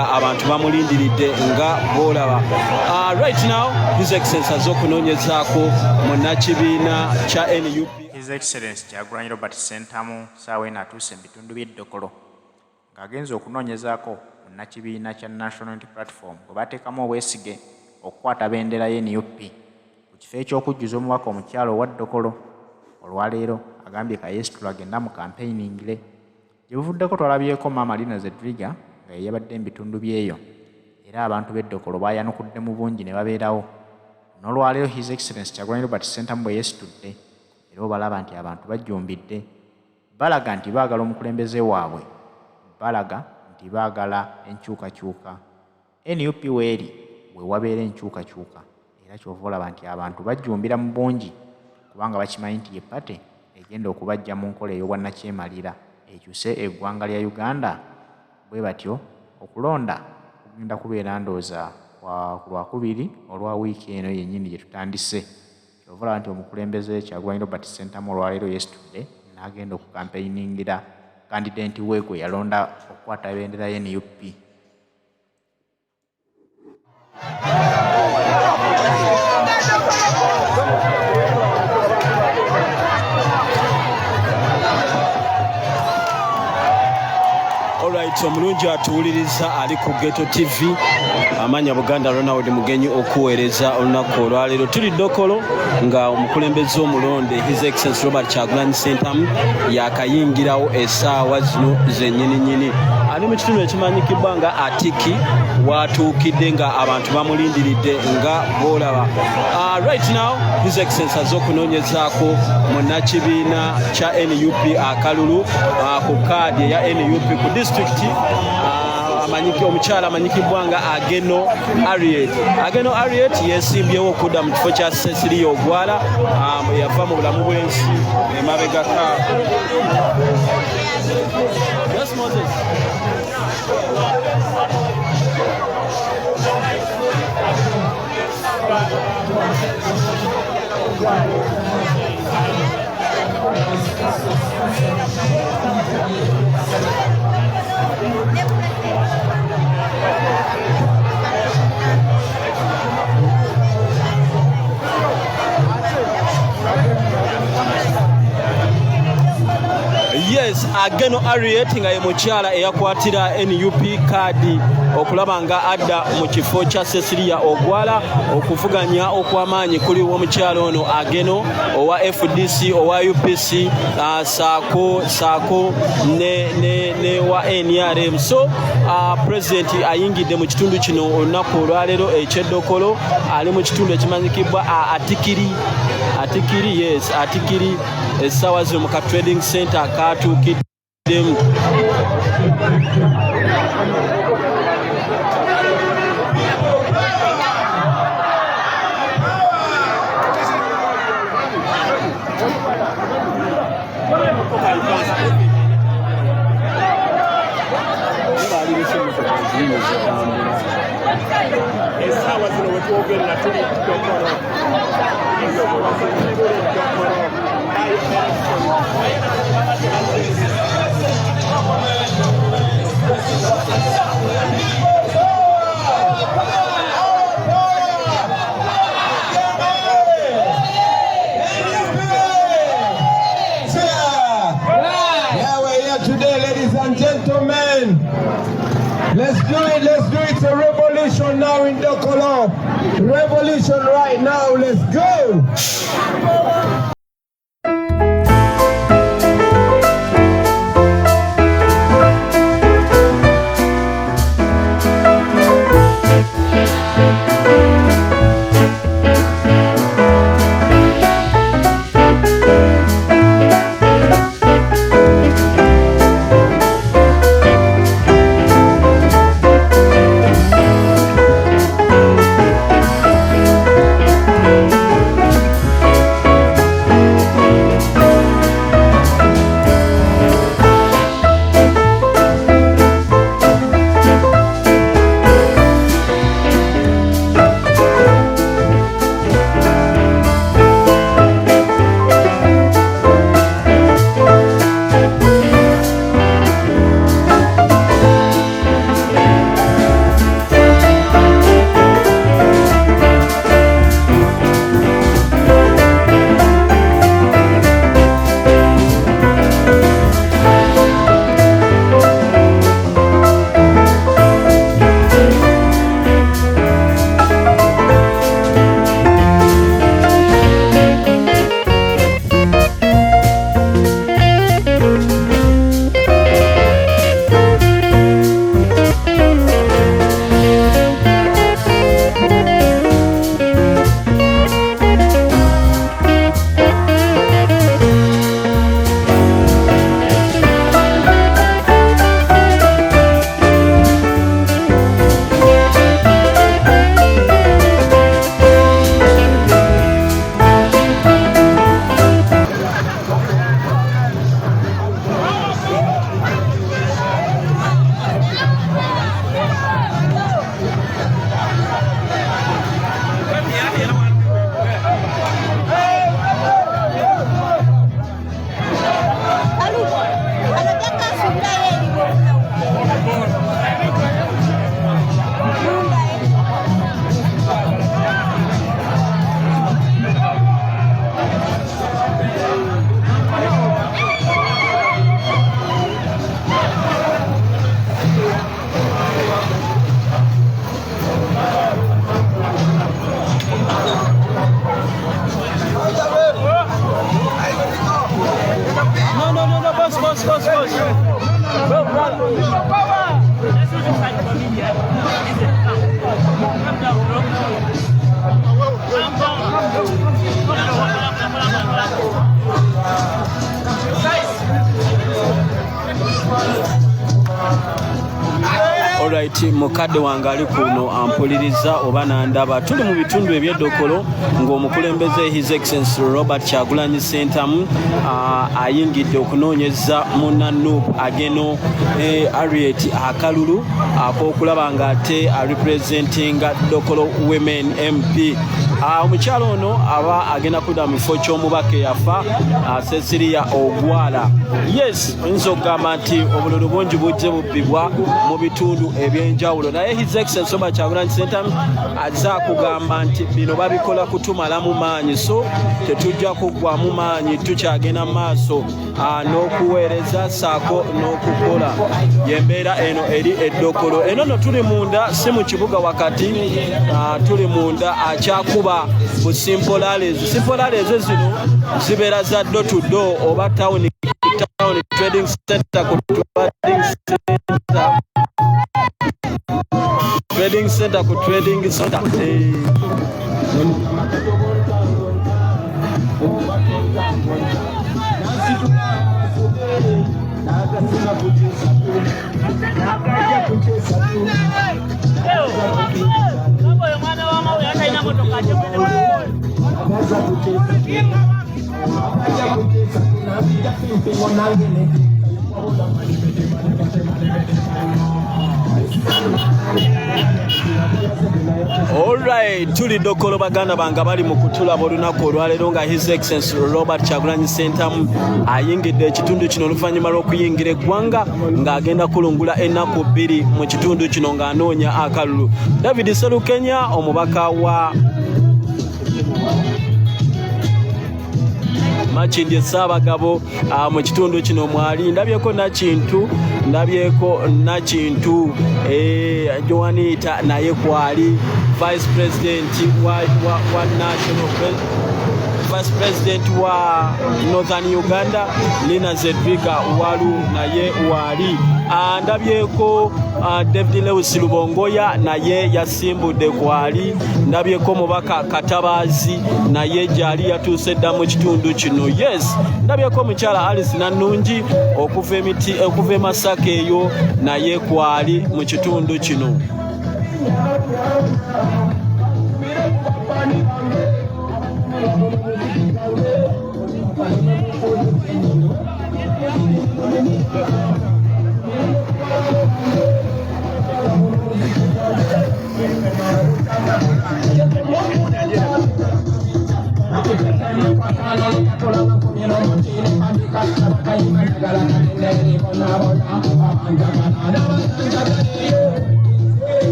abantu bamulindiridde nga bolaba. Right now His Excellency az'okunoonyezaako munnakibiina kya NUP. His Excellency Kyagulanyi Robert Ssentamu saawa eno atuuse mu bitundu by'e Dokolo ng'agenza okunoonyezaako munnakibiina kya National Unity Platform bwe bateekamu obwesige okukwata bendera ye NUP ku kifo eky'okujjuza omubaka omukyalo owa Dokolo. Olwaleero agambye kayeesi tulagenda mu campaigningire gye buvuddeko twalabyeko Maama Lina Zedriga nga yabadde mu bitundu byeyo era abantu b'e Dokolo baayanukudde mu bungi ne babeerawo. N'olwaleero His Excellency Kyagulanyi Robert Ssentamu bwe yeesitudde era obalaba nti abantu bajjumbidde balaga nti baagala omukulembeze waabwe, balaga nti baagala enkyukakyuka. NUP weeri we wabeera enkyukakyuka era kyova olaba nti abantu bajjumbira mu bungi kubanga bakimanyi nti ye pate egenda okubajja mu nkola ey'obwannakyemalira ekyuse eggwanga lya Uganda. Bwe batyo okulonda kugenda kubeera ndooza ku Lwakubiri olwa wiiki eno yennyini gye tutandise. Kyova olaba nti omukulembeze Kyagulanyi Robert Ssentamu olwaleero yeesitudde n'agenda okukampeiningira kandidenti we gwe yalonda okukwata ebendera ye NUP. Omulungi atuwuliriza ali ku Ghetto TV amanya Buganda Ronald Mugenyi okuweereza olunaku olwaleero. Tuli Dokolo nga omukulembeze omulonde His Excellency Robert Kyagulanyi Ssentamu yakayingirawo essaawa zino zennyininyini. Ali mu kitundu ekimanyikibwa nga Atiki watuukidde nga abantu bamulindiridde nga bolaba. Right now His Excellency az'okunoonyezaako munnakibiina kya NUP Akalulu ku kaadi eya NUP ku disitulikiti omukyala amanyikibwa nga Ageno Harriet. Ageno Harriet yeesimbyewo okudda mu kifo kya Cecilia Ogwala yava mu bulamu bw'ensi emabegaka. Yes, Moses. Yes, Ageno Harriet nga ye mukyala eyakwatira NUP kaadi okulaba nga adda mu kifo kya Cecilia Ogwala okuvuganya okw'amaanyi kuli w'omukyala ono Ageno owa FDC owa UPC saako ne wa NRM. So President ayingidde mu kitundu kino olunaku olwaleero eky'Eddokolo ali mu kitundu ekimanyikibwa Atikiri, yes, Atikiri essaawa zino mu ka trading center katuukiddemu. Let's do it. It's a revolution now in Dokolo. Revolution right now. Let's go. Alright, mukadde wange ali kuno ampuliriza oba nandaba. Tuli mu bitundu eby'Eddokolo ng'omukulembeze His Excellency Robert Kyagulanyi Ssentamu ayingidde okunoonyeza Munna Nup Harriet Akalulu ak'okulaba ng'ate representinga Dokolo Women MP. Omukyalo ono aba agenda kudda mu kifo ky'omubaka eyafa Cecilia Ogwala. Yes, oyinza okugamba nti obululu bungi bujje bubbibwa mu bitundu ebyenjawulo, naye His Excellency Robert Kyagulanyi Ssentamu azza kugamba nti bino babikola kutumala mu maanyi, so tetujja kuggwamu maanyi, tukyagenda maaso n'okuweereza saako n'okukola. Yembeera eno eri Eddokolo. Eno no tuli munda, si mu kibuga wakati, tuli munda akyakuba bu simple alleys. Simple alleys zino zibeera za door to door oba town trading center ku trading center ku trading center. Alright, tuli Dokolo baganda banga bali mu kutulaba olunaku olwaleero nga His Excellency Robert Kyagulanyi Ssentamu ayingidde ekitundu kino oluvannyuma lw'okuyingira eggwanga ng'agenda kulungula ennaku 2 mu kitundu kino ng'anoonya akalulu. David Serukenya omubaka wa Makindye Ssaabagabo mu kitundu kino mwali. Ndabyeko Nakintu Joanita naye kwali Vice President wa National Vice President wa Northern Uganda Lina Zedviga Walu naye wali. Ndabyeko David Lewis Lubongoya naye yasimbudde kwali. Ndabyeko mubaka Katabazi naye jali yatuuse dda mu kitundu kino. Yes, ndabyeko mukyala Alice Nannungi okuva Masaka eyo naye kwali mu kitundu kino.